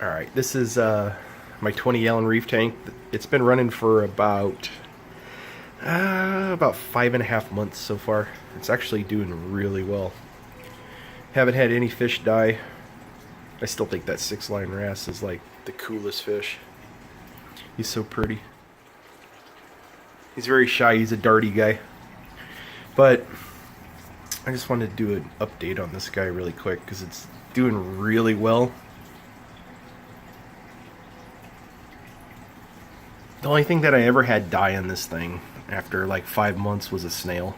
Alright, this is my 20 gallon reef tank. It's been running for about 5.5 months so far. It's actually doing really well. Haven't had any fish die. I still think that 6-line wrasse is like the coolest fish. He's so pretty. He's very shy, he's a darty guy. But I just wanted to do an update on this guy really quick because it's doing really well. The only thing that I ever had die on this thing after like 5 months was a snail.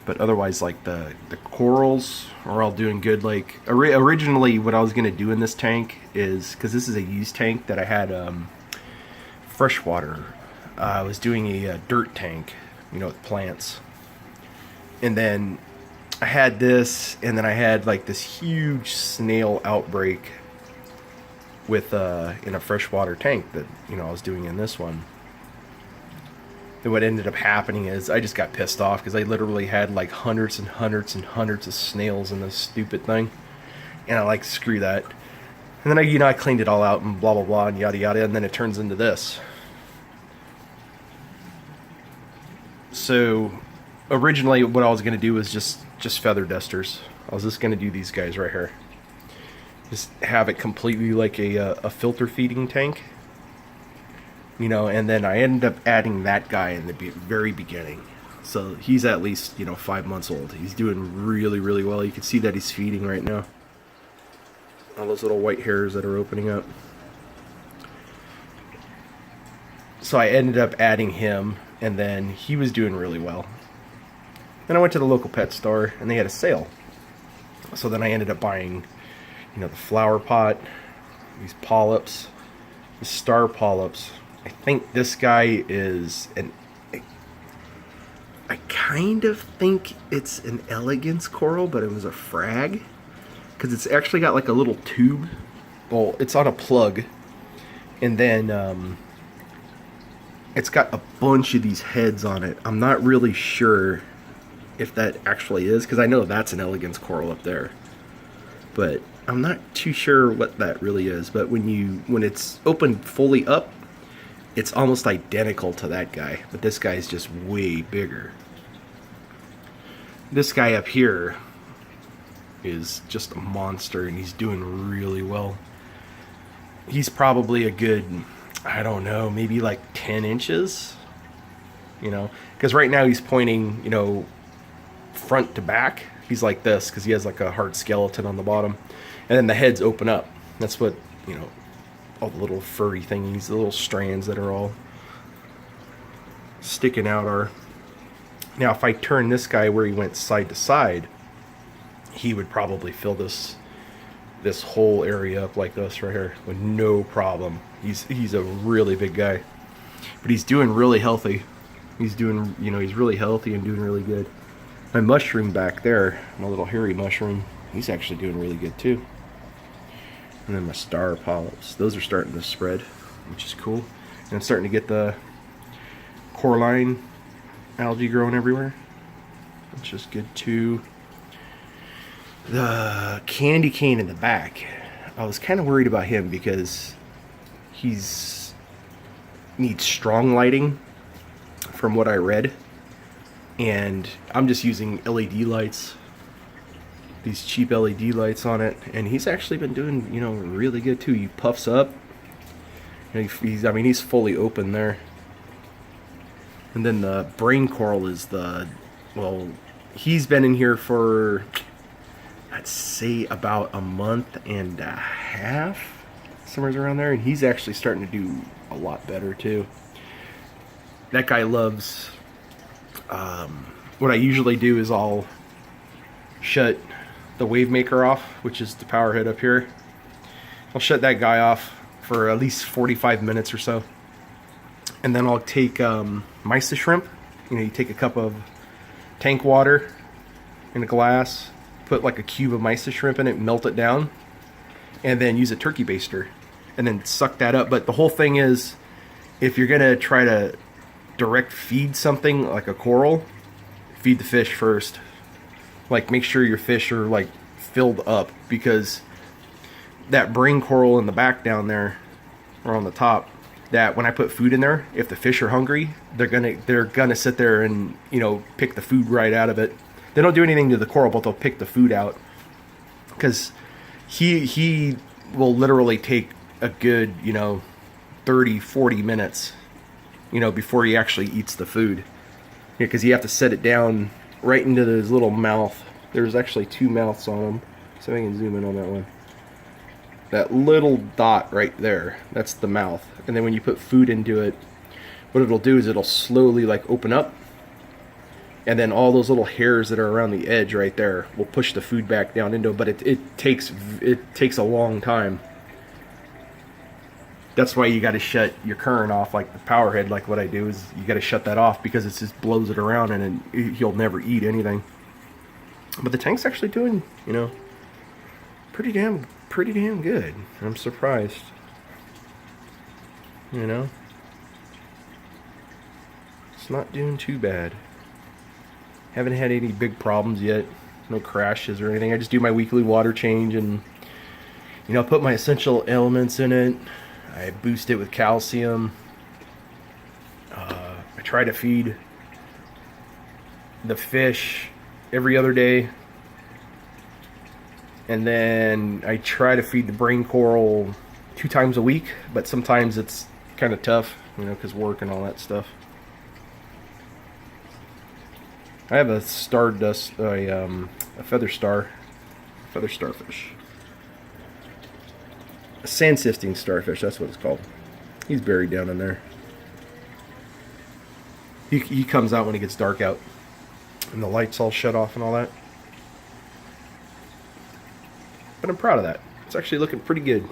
But otherwise, like the corals are all doing good. Like originally what I was going to do in this tank is, because this is a used tank that I had freshwater. I was doing a dirt tank, with plants. And then I had this, and then I had like this huge snail outbreak with in a freshwater tank that I was doing in this one. And what ended up happening is I just got pissed off because I literally had like hundreds and hundreds and hundreds of snails in this stupid thing, and I like, screw that. And then I cleaned it all out and blah blah blah and yada yada, and then it turns into this. So originally what I was going to do was just feather dusters. I was just going to do these guys right here. Just have it completely like a filter feeding tank. And then I ended up adding that guy in the very beginning. So he's at least, 5 months old. He's doing really, really well. You can see that he's feeding right now. All those little white hairs that are opening up. So I ended up adding him, and then he was doing really well. Then I went to the local pet store, and they had a sale. So then I ended up buying, the flower pot, these polyps, the star polyps. I think this guy is I kind of think it's an elegance coral, but it was a frag, because it's actually got like a little tube. Well, it's on a plug, and then it's got a bunch of these heads on it. I'm not really sure if that actually is, because I know that's an elegance coral up there, but I'm not too sure what that really is. But when it's opened fully up, it's almost identical to that guy, but this guy's just way bigger. This guy up here is just a monster, and he's doing really well. He's probably a good, I don't know, maybe like 10 inches, because right now he's pointing, front to back. He's like this because he has like a hard skeleton on the bottom, and then the heads open up. That's what, all the little furry thingies, the little strands that are all sticking out are. Now if I turn this guy where he went side to side, he would probably fill this whole area up like this right here with no problem. He's a really big guy, but he's doing really healthy. He's doing, he's really healthy and doing really good. My mushroom back there, my little hairy mushroom, he's actually doing really good too. And then my star polyps, those are starting to spread, which is cool. And I'm starting to get the coralline algae growing everywhere, which is good too. The candy cane in the back, I was kind of worried about him because needs strong lighting from what I read, and I'm just using LED lights, these cheap LED lights on it, and he's actually been doing really good too. He puffs up, he's fully open there. And then the brain coral is he's been in here for, I'd say, about a month and a half, somewhere around there, and he's actually starting to do a lot better too. That guy loves, what I usually do is I'll shut the wave maker off, which is the power head up here. I'll shut that guy off for at least 45 minutes or so, and then I'll take mysis shrimp. You take a cup of tank water in a glass, put like a cube of mysis shrimp in it, melt it down, and then use a turkey baster and then suck that up. But the whole thing is, if you're gonna try to direct feed something like a coral, feed the fish first. Like, make sure your fish are like filled up, because that brain coral in the back down there, or on the top, that when I put food in there, if the fish are hungry, they're gonna sit there and, you know, pick the food right out of it. They don't do anything to the coral, but they'll pick the food out, because he will literally take a good, you know, 30-40 minutes, you know, before he actually eats the food, because you have to set it down right into his little mouth. There's actually 2 mouths on him, so I can zoom in on that one. That little dot right there, that's the mouth. And then when you put food into it, what it'll do is it'll slowly like open up, and then all those little hairs that are around the edge right there will push the food back down into it. But it takes a long time. That's why you got to shut your current off, like the power head. Like what I do is you got to shut that off, because it just blows it around, and he'll never eat anything. But the tank's actually doing, you know, pretty damn good. I'm surprised. You know, it's not doing too bad. Haven't had any big problems yet. No crashes or anything. I just do my weekly water change, and, you know, put my essential elements in it. I boost it with calcium. I try to feed the fish every other day. And then I try to feed the brain coral 2 times a week, but sometimes it's kind of tough, you know, because work and all that stuff. I have a stardust, a feather starfish. A sand sifting starfish, that's what it's called. He's buried down in there. He comes out when it gets dark out, and the lights all shut off and all that. But I'm proud of that. It's actually looking pretty good.